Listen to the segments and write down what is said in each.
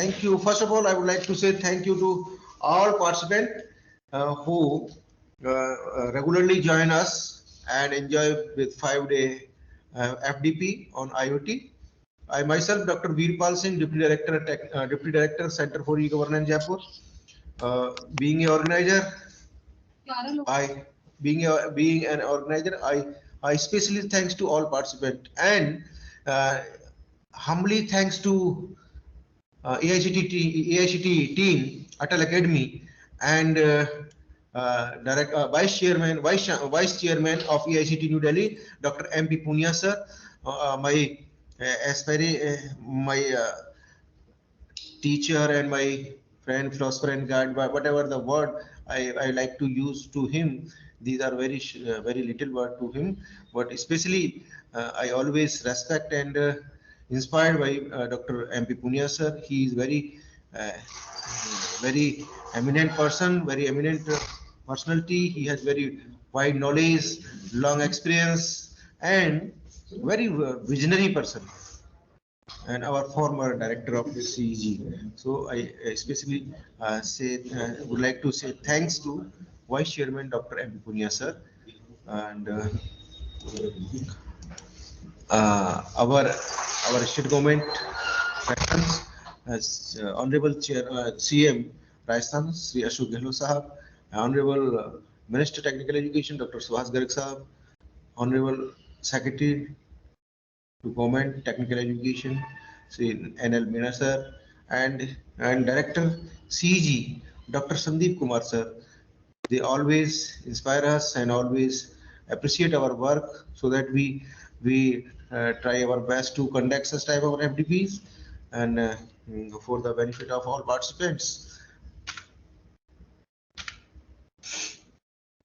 Thank you. First of all, I would like to say thank you to all participants who regularly join us and enjoy with 5 day FDP on IoT. I myself, Dr. Veerpal Singh, Deputy Director, Center for E-Governance, Jaipur. Being a organizer, I being an organizer, I especially thanks to all participants and uh, humbly thanks to AICT team, Atal Academy, and Vice Chairman of AICT New Delhi, Dr. M.P. Punia sir, my my teacher and my friend, philosopher and guide, whatever the word I like to use to him. These are very little word to him, but especially I always respect and inspired by Dr. M.P. Punia sir. He is uh, very eminent person, very eminent personality. He has very wide knowledge, long experience, and very visionary person, and our former director of the CEG. So I especially would like to say thanks to Vice Chairman Dr. M. Punia sir, and our state government veterans as Honorable Chair CM Rajasthan Sri Ashok Gehlot Sahab, Honorable Minister Technical Education Dr. Subhas Garg Sahab, Honorable Secretary to Government Technical Education, Sri NL Meena sir, and Director CG, Dr. Sandeep Kumar sir. They always inspire us and always appreciate our work, so that we try our best to conduct such type of FDPs and for the benefit of all participants.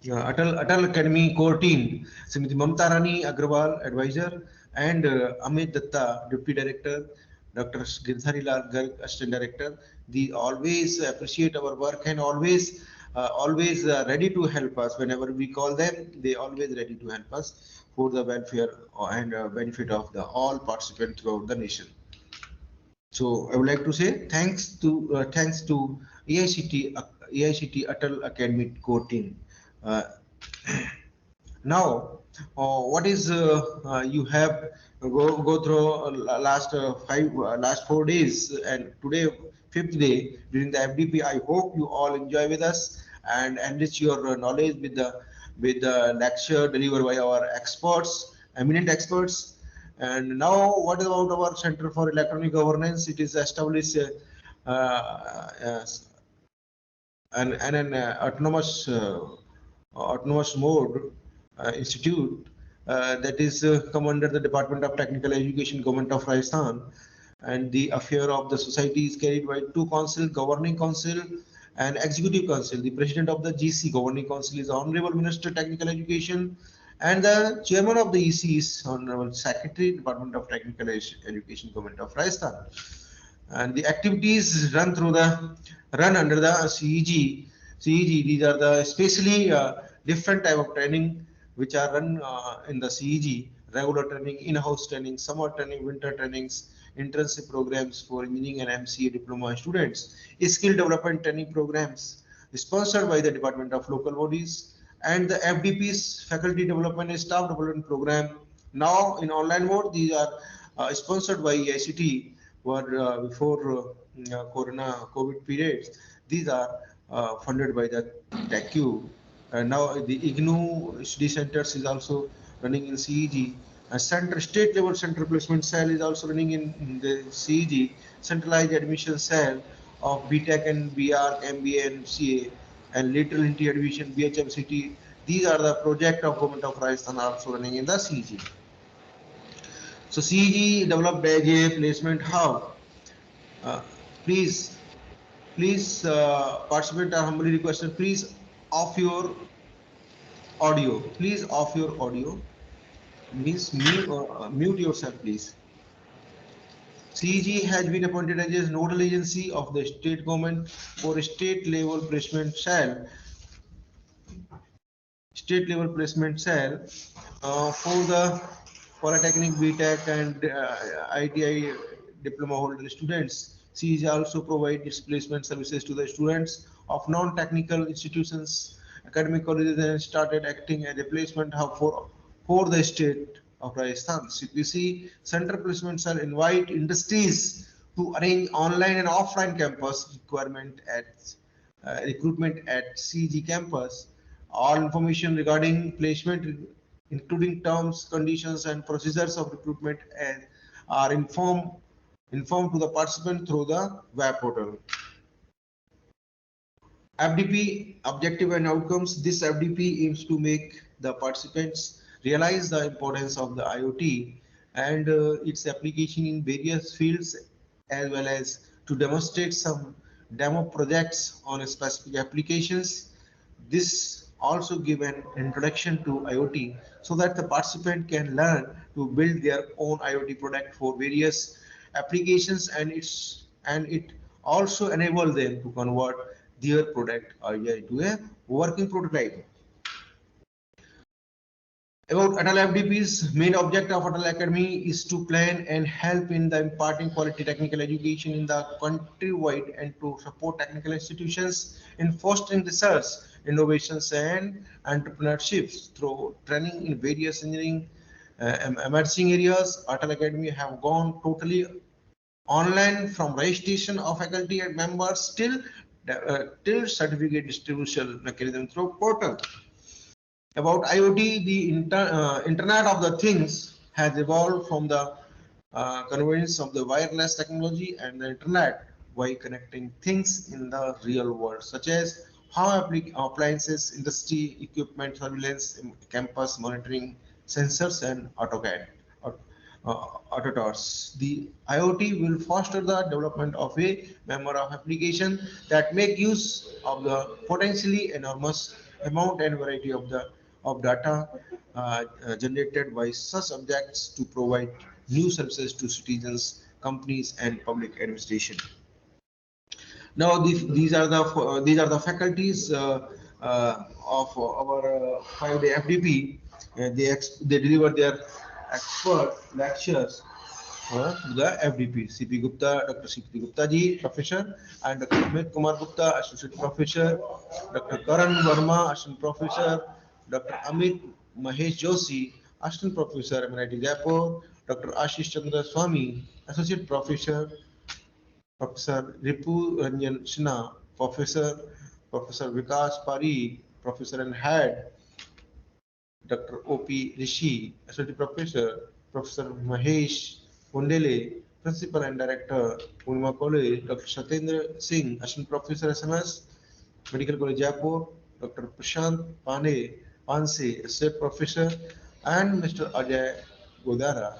Atal Academy core team, Srimati Mamta Rani Agrawal, advisor, and Amit Datta, deputy director, Dr. Girdhari Lal Garg, assistant director. They always appreciate our work and always ready to help us whenever we call them. They always ready to help us for the welfare and benefit of the all participants throughout the nation. So I would like to say thanks to AICT Atal Academy core team. Uh, Now, what is you have go through last 4 days, and today fifth day during the FDP. I hope you all enjoy with us and enrich your knowledge with the lecture delivered by our experts, eminent experts. And now, what about our Center for Electronic Governance? It is established uh, an autonomous mode institute that is come under the Department of Technical Education, Government of Rajasthan, and the affair of the society is carried by two council, governing council and executive council. The president of the GC governing council is Honorable Minister Technical Education, and the chairman of the EC is Honorable Secretary, Department of Technical Education, Government of Rajasthan. And the activities run under the CEG. CEG, these are the especially different type of training which are run in the CEG: regular training, in-house training, summer training, winter trainings, internship programs for engineering and MCA diploma students, skill development training programs sponsored by the Department of Local Bodies, and the FDP's faculty development and staff development program. Now in online mode, these are sponsored by ICT, were before Corona COVID periods. These are funded by the TechU. And now the IGNU study centers is also running in CEG. A state level center placement cell is also running in the CEG, centralized admission cell of BTech and BR, MBA and CA, and lateral entry admission, BHMCT. These are the project of Government of Rajasthan also running in the CEG. So CEG developed as a placement hub. Uh, please, participant are humbly requested, please off your audio. Please off your audio. Means mute yourself, please. CEG has been appointed as a nodal agency of the state government for state level placement cell. State level placement cell for the Polytechnic, BTech, and ITI diploma holder students. CEG also provides its placement services to the students of non-technical institutions, academic colleges, and started acting as a placement hub for the state of Rajasthan. CPC center placements are invite industries to arrange online and offline campus recruitment at CEG campus. All information regarding placement, including terms, conditions, and procedures of recruitment, and are informed to the participant through the web portal. FDP objective and outcomes. This FDP aims to make the participants realize the importance of the IoT and its application in various fields, as well as to demonstrate some demo projects on specific applications. This also give an introduction to IoT so that the participant can learn to build their own IoT product for various applications, and it also enable them to convert their product idea into a working prototype. About Atal FDP's main object of Atal Academy is to plan and help in the imparting quality technical education in the countrywide and to support technical institutions in fostering research, innovations and entrepreneurships through training in various engineering emerging areas. Atal Academy have gone totally online from registration of faculty and members till certificate distribution mechanism through portal. About IoT, the Internet of the Things has evolved from the convenience of the wireless technology and the Internet by connecting things in the real world, such as how appliances, industry, equipment, surveillance, campus monitoring, sensors, and AutoCAD. Autotors. The IoT will foster the development of a number of applications that make use of the potentially enormous amount and variety of data generated by such objects to provide new services to citizens, companies, and public administration. Now, these are the faculties of our 5-day FDP. They deliver their expert lectures to the FDP. CP Gupta, Dr. CP Gupta ji, professor, and Dr. Amit Kumar Gupta, associate professor, Dr. Karan Verma, assistant professor, Dr. Amit Mahesh Joshi, assistant professor, MNIT Jaipur, Dr. Ashish Chandra Swami, associate professor, Professor Ripu Ranjan Sinha, Professor Vikas Pari, Professor and Head, Dr. O.P. Rishi, Associate Professor, Professor Mahesh Pundele, Principal and Director, Purnima College, Dr. Satendra Singh, Assistant Professor SMS, Medical College Jaipur, Dr. Prashant Panse, Associate Professor, and Mr. Ajay Godara.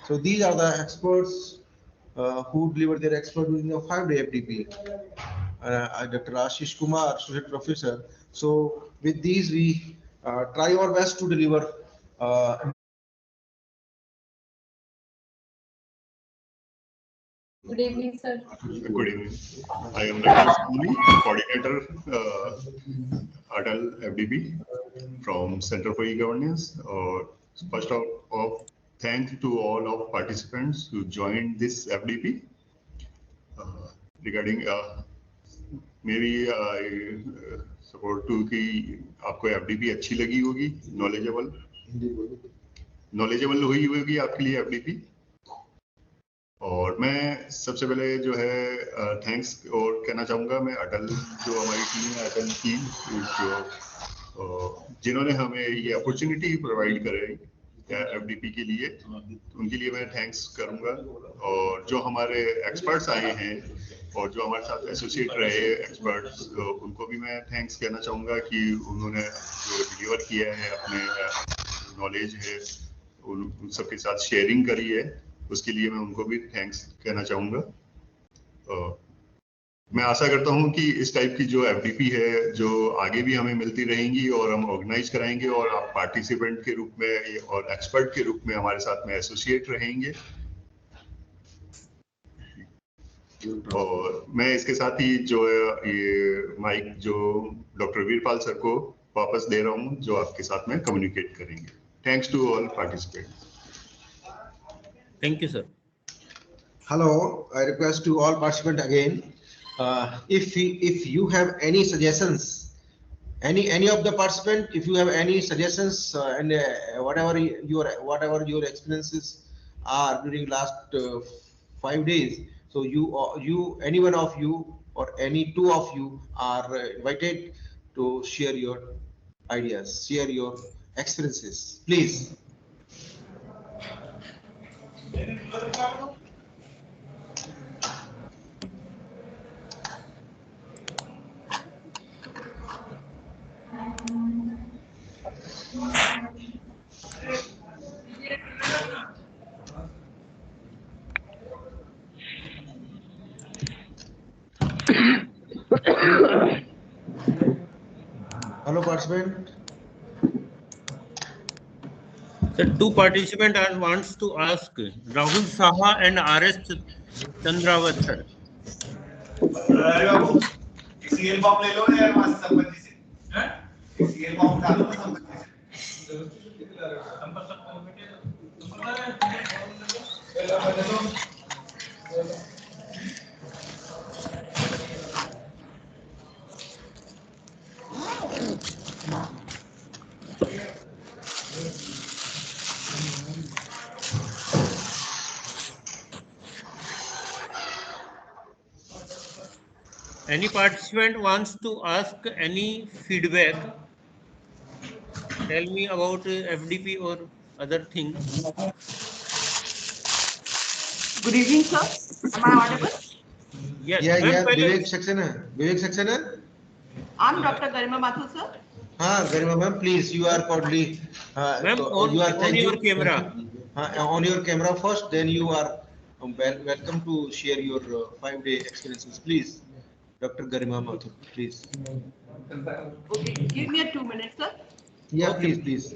So these are the experts who delivered their expert during the 5-day FDP. Dr. Ashish Kumar, Associate Professor. So with these, we try our best to deliver. Good evening, sir. Good evening. I am Dr. Suni, coordinator Atal FDP from Center for E-Governance. First of all, thanks to all of participants who joined this FDP. Regarding maybe I support to कि आपको FDP अच्छी लगी होगी, knowledgeable हुई होगी आपके लिए FDP. और मैं सबसे पहले जो है थैंक्स और कहना चाहूँगा मैं अटल जो हमारी टीम है अटल टीम जो जिन्होंने हमें ये अपॉर्चुनिटी प्रोवाइड करे FDP के लिए उनके लिए मैं थैंक्स करूँगा. और जो हमारे एक्सपर्ट्स आए हैं और जो हमारे साथ एसोसिएट रहे एक्सपर्ट्स उनको भी मैं थैंक्स कहना चाहूँगा कि उन्होंने जो डिलीवर किया है अपने नॉलेज है उन सबके साथ शेयरिंग करी है उसके लिए मैं उनको भी थैंक्स कहना चाहूँगा. मैं आशा करता हूँ कि इस टाइप की जो FDP है जो आगे भी हमें मिलती रहेंगी और हम ऑर्गेनाइज कराएंगे और आप पार्टिसिपेंट के रूप में और एक्सपर्ट के रूप में हमारे साथ में एसोसिएट रहेंगे. और मैं इसके साथ ही जो ये माइक जो डॉक्टर वीरपाल सर को वापस दे रहा हूँ जो आपके साथ में कम्युनिकेट करेंगे. Thanks to all participants. Thank you, sir. Hello, I request to all participants again. If you have any suggestions, any of the participant, if you have any suggestions and whatever your experiences are during last 5 days, so you any one of you or any two of you are invited to share your ideas, share your experiences, please. Hello, participant. The two participants are wants to ask Rahul Saha and R.S. Chandrawat sir. CL form ले लो यार वहां से संपत्ति से हैं CL form उठा लो संपत्ति से Any participant wants to ask any feedback? Tell me about FDP or other things. Good evening, sir. Am I audible? Yes. Yeah. Vivek Saxena. I'm Dr. Garima Mathur, sir. Garima ma'am, please, you are cordially. Ma'am, on your camera. On your camera first, then you are welcome to share your 5-day experiences, please. Dr. Garima Mathur, please. Okay, give me 2 minutes, sir. Yeah, okay. Please.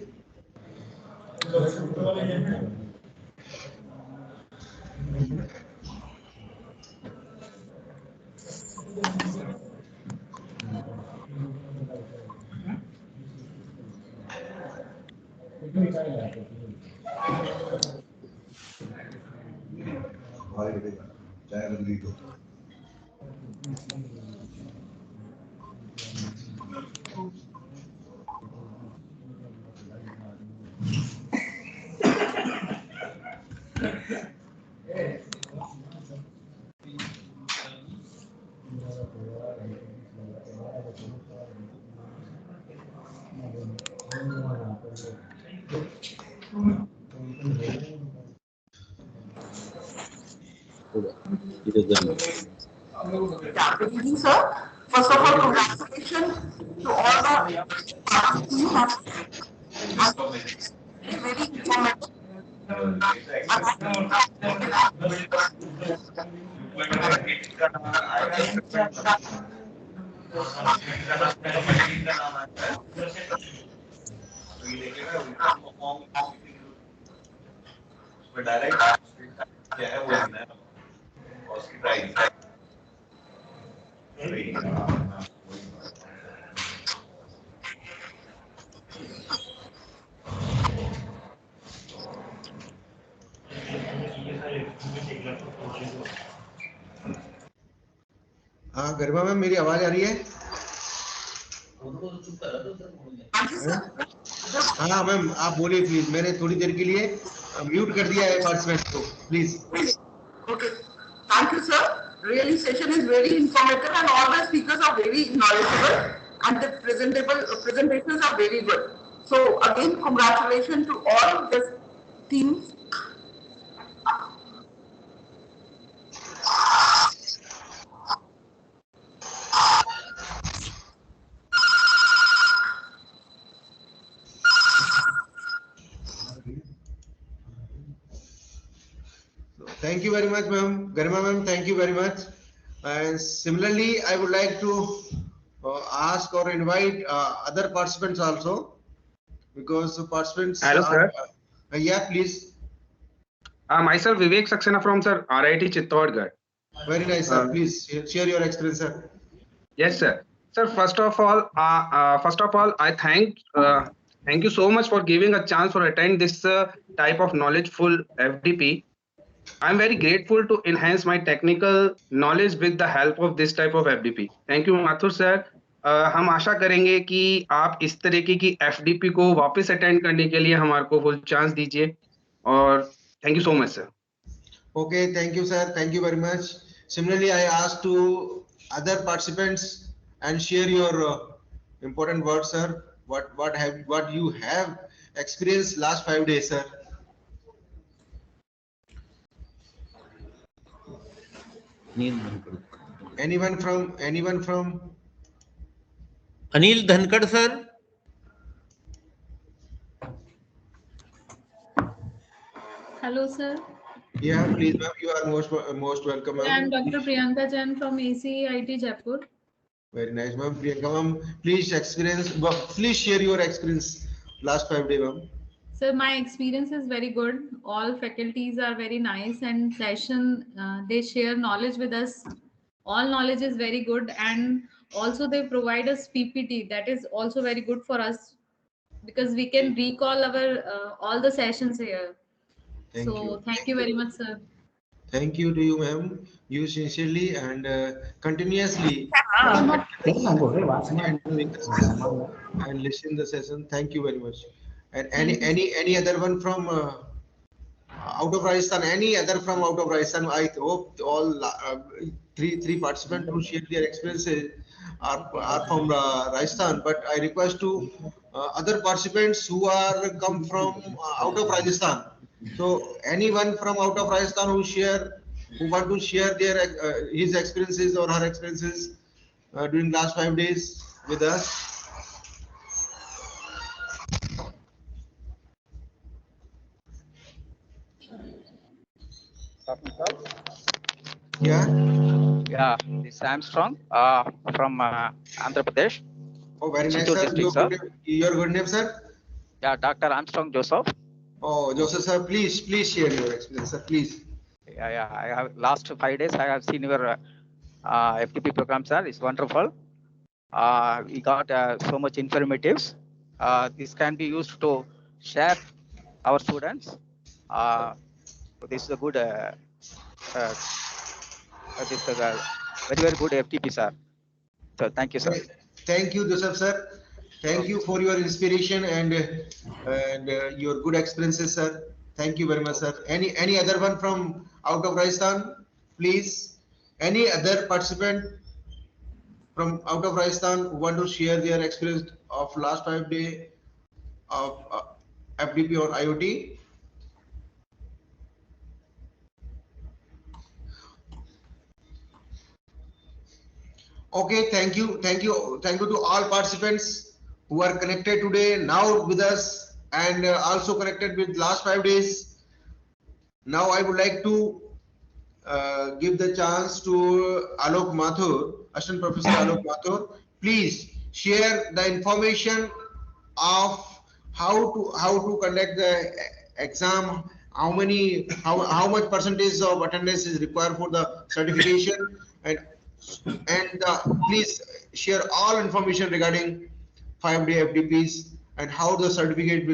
Yeah, good evening, sir. First of all, congratulations to all the participants. Very informative. क्या है वो लिखना है और उसकी price गरिमा ma'am, मेरी आवाज आ रही है? हाँ मैम, आप बोलिए प्लीज। मैंने थोड़ी देर के लिए म्यूट कर दिया है पार्टिसिपेंट को, please. Okay, thank you, sir. Really, session is very informative and all the speakers are very knowledgeable and the presentations are very good. So again, congratulations to all the teams. Thank you very much, ma'am. Garima ma'am, thank you very much. And similarly, I would like to ask or invite other participants also, because participants. Hello, sir. Yeah, please. Myself Vivek Saxena from sir RIT Chittorgarh. Very nice, sir. Please share your experience, sir. Yes, sir. Sir, first of all, I thank you so much for giving a chance for attend this type of knowledgeful FDP. I'm very grateful to enhance my technical knowledge with the help of this type of FDP. Thank you, Mathur sir. हम आशा करेंगे कि आप इस तरीके की FDP को वापस attend करने के लिए हमारे को फुल चांस दीजिए और thank you so much sir. Okay, thank you, sir. Thank you very much. Similarly, I ask to other participants and share your important words, sir. What you have experienced last 5 days, sir. Anyone from Anil Dhankad, sir. Hello, sir. Yeah, please, ma'am. You are most welcome, I am ma'am. Dr. Priyanka Jain from ACIT Jaipur. Very nice, ma'am. Priyanka, ma'am. Please share your experience last 5 days, ma'am. Sir, my experience is very good. All faculties are very nice and session, they share knowledge with us. All knowledge is very good, and also they provide us PPT. That is also very good for us because we can recall our all the sessions here. Thank you very much, sir. Thank you to you, ma'am. You sincerely and continuously and listen the session. Thank you very much. And any other one from out of Rajasthan? Any other from out of Rajasthan? I hope all three participants who share their experiences are from Rajasthan. But I request to other participants who are come from out of Rajasthan. So anyone from out of Rajasthan who want to share their his experiences or her experiences during last 5 days with us. Yeah. Yeah, this is Armstrong from Andhra Pradesh. Oh, very nice, Chittoor sir. District, Your good name, sir? Yeah, Dr. Armstrong Joseph. Oh, Joseph, sir, please share your experience, sir, please. Yeah, I have last 5 days I have seen your FDP program, sir. It's wonderful. We got so much informatives. This can be used to share our students. This is a good, this is a very good FDP, sir. So thank you, sir. Thank you, Joseph, sir. Thank you for your inspiration and your good experiences, sir. Thank you very much, sir. Any other one from out of Rajasthan, please? Any other participant from out of Rajasthan who want to share their experience of last 5 days of FDP or IoT? Okay, thank you to all participants who are connected today now with us and also connected with last 5 days. Now I would like to give the chance to Alok Mathur, Assistant Professor Alok Mathur. Please share the information of how to conduct the exam, how much percentage of attendance is required for the certification, and please share all information regarding 5-day FDPs and how the certificate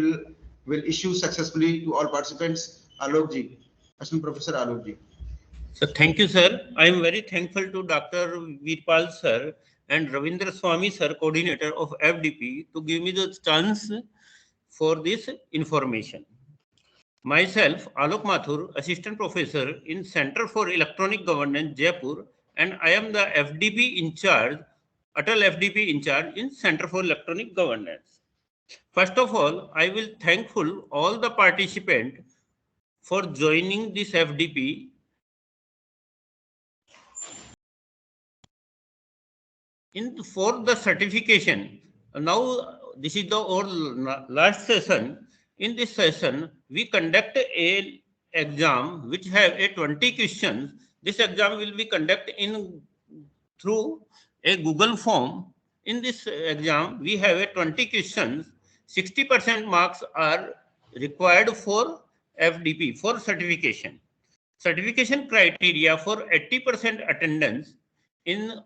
will issue successfully to all participants. Alok ji, Assistant Professor Alok ji. So thank you, sir. I am very thankful to Dr. Veerpal sir and Ravindra Swami sir, coordinator of FDP, to give me the chance for this information. Myself, Alok Mathur, Assistant Professor in Center for Electronic Governance, Jaipur, and I am the FDP in charge, Atal FDP in charge in Center for Electronic Governance. First of all, I will thankful all the participants for joining this FDP. For the certification, now this is our last session. In this session, we conduct a exam which have a 20 questions. This exam will be conducted through a Google form. In this exam, we have a 20 questions. 60% marks are required for FDP, for certification. Certification criteria for 80% attendance in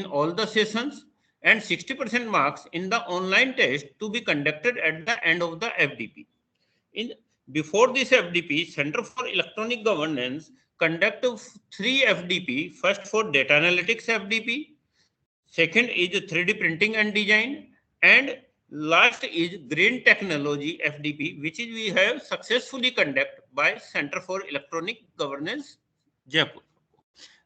all the sessions and 60% marks in the online test to be conducted at the end of the FDP. Before this FDP, Center for Electronic Governance conduct 3 FDP. First for data analytics FDP, second is 3D printing and design, and last is green technology FDP, which is we have successfully conducted by Center for Electronic Governance, Jaipur.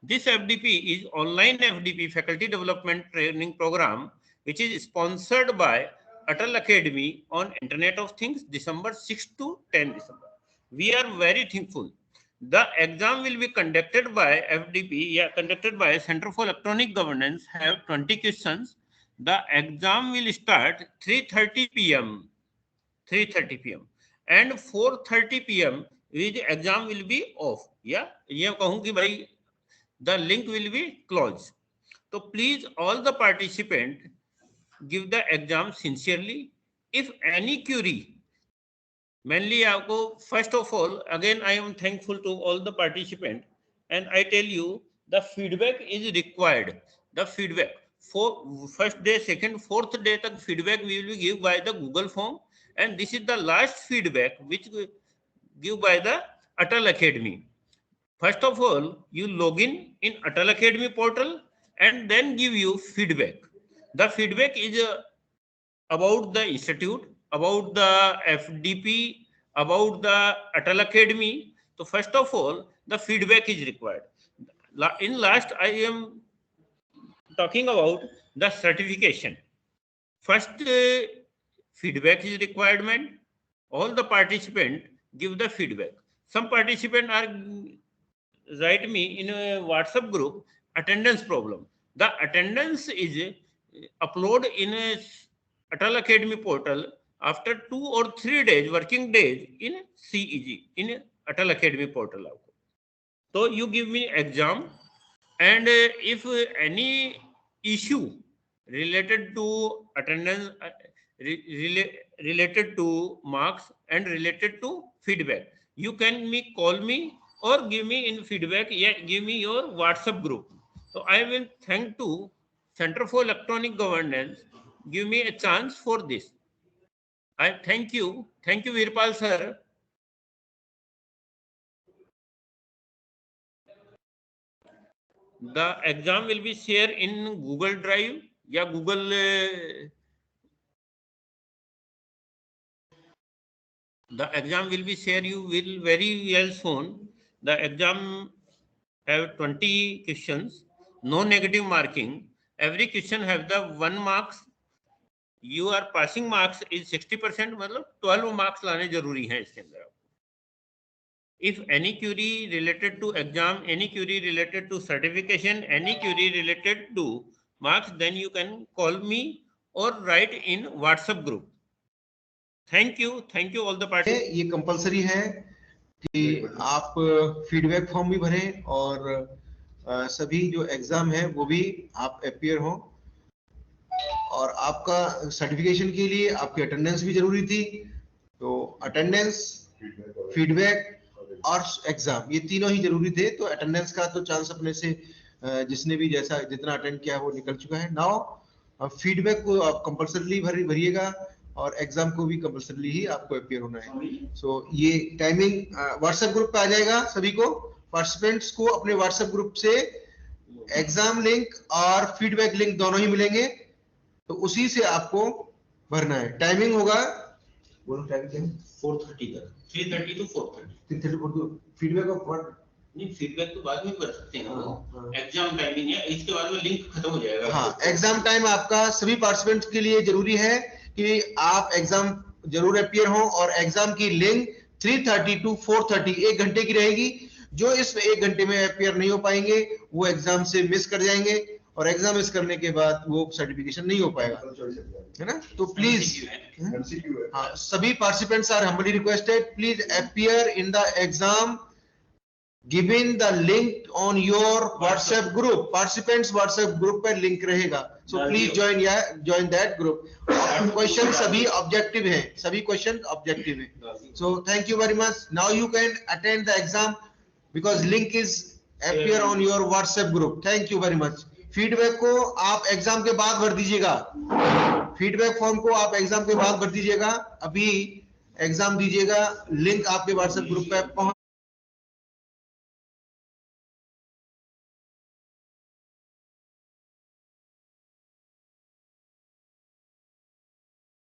This FDP is online FDP faculty development training program, which is sponsored by Atal Academy on Internet of Things, December 6 to 10 December. We are very thankful. The exam will be conducted by FDP, conducted by Center for Electronic Governance, have 20 questions. The exam will start 3:30 p.m. 3:30 p.m. and 4:30 p.m. the exam will be off. Yeah, ये कहूँ कि भाई the link will be closed. So please all the participants give the exam sincerely. If any query, mainly आपको first of all again I am thankful to all the participants and I tell you the feedback is required. The feedback for first day, second, fourth day तक feedback we will give by the Google form, and this is the last feedback which give by the Atal Academy. First of all, you log in Atal Academy portal and then give you feedback. The feedback is about the institute, about the FDP, about the Atal Academy. So first of all, the feedback is required. In last, I am talking about the certification. First, feedback is requirement. All the participants give the feedback. Some participants are write me in a WhatsApp group attendance problem. The attendance is upload in a Atal Academy portal after 2 or 3 days working days in CEG in Atal Academy portal. So you give me exam, and if any issue related to attendance, related to marks and related to feedback, you can call me or give me in feedback, give me your WhatsApp group. So I will thank to Center for Electronic Governance, give me a chance for this. I thank you. Thank you, Virpal sir. The exam will be shared in Google Drive, Google. The exam will be shared. You will very well soon. The exam have 20 questions, no negative marking. Every question have the 1 marks. Your passing marks is 60%, मतलब 12 marks लाने जरूरी हैं इसके अंदर. If any query related to exam, any query related to certification, any query related to marks, then you can call me or write in WhatsApp group. Thank you all the participants. ये compulsory है कि आप feedback form भी भरें और सभी जो exam है वो भी आप अपीयर हो, और आपका सर्टिफिकेशन के लिए आपकी अटेंडेंस भी जरूरी थी. तो अटेंडेंस, फीडबैक और एग्जाम, ये तीनों ही जरूरी थे. तो अटेंडेंस का तो चांस अपने से जिसने भी जितना अटेंड किया वो निकल चुका है. नाउ फीडबैक को आप कंपलसरी भरिएगा और एग्जाम को भी कंपलसरी ही आपको अपीयर होना है. सो ये टाइमिंग व्हाट्सएप ग्रुप पे आ जाएगा. सभी को पार्टिसिपेंट्स को अपने व्हाट्सएप ग्रुप से एग्जाम लिंक और फीडबैक लिंक दोनों ही मिलेंगे. तो उसी से आपको भरना है. टाइमिंग होगा 4:30 तक, 3:30 to 4:30. Feedback of what? नहीं, फीडबैक तो बाद में कर सकते हैं. एग्जाम टाइमिंग है, इसके बाद में लिंक खत्म हो जाएगा. हाँ, एग्जाम टाइम आपका सभी पार्टिसिपेंट्स के लिए जरूरी है कि आप एग्जाम जरूर अपीयर हो, और एग्जाम की लिंक 3:30 to 4:30 1 घंटे की रहेगी. जो इस 1 घंटे में अपीयर नहीं हो पाएंगे वो एग्जाम से मिस कर जाएंगे, और एग्जाम मिस करने के बाद वो सर्टिफिकेशन नहीं हो पाएगा, है ना. तो प्लीज हाँ, सभी participants are humbly requested, please appear in the exam given the link on your WhatsApp group. Participants WhatsApp group पर लिंक रहेगा. So please join that group. Question सभी ऑब्जेक्टिव हैं, सभी क्वेश्चन ऑब्जेक्टिव हैं. So thank you very much. Now you can attend the exam because link is appear on your WhatsApp group. Thank you very much. Feedback को आप exam के बाद भर दीजिएगा. फीडबैक फॉर्म को आप एग्जाम के बाद भर दीजिएगा. अभी एग्जाम दीजिएगा, लिंक आपके व्हाट्सएप ग्रुप पे पहुंच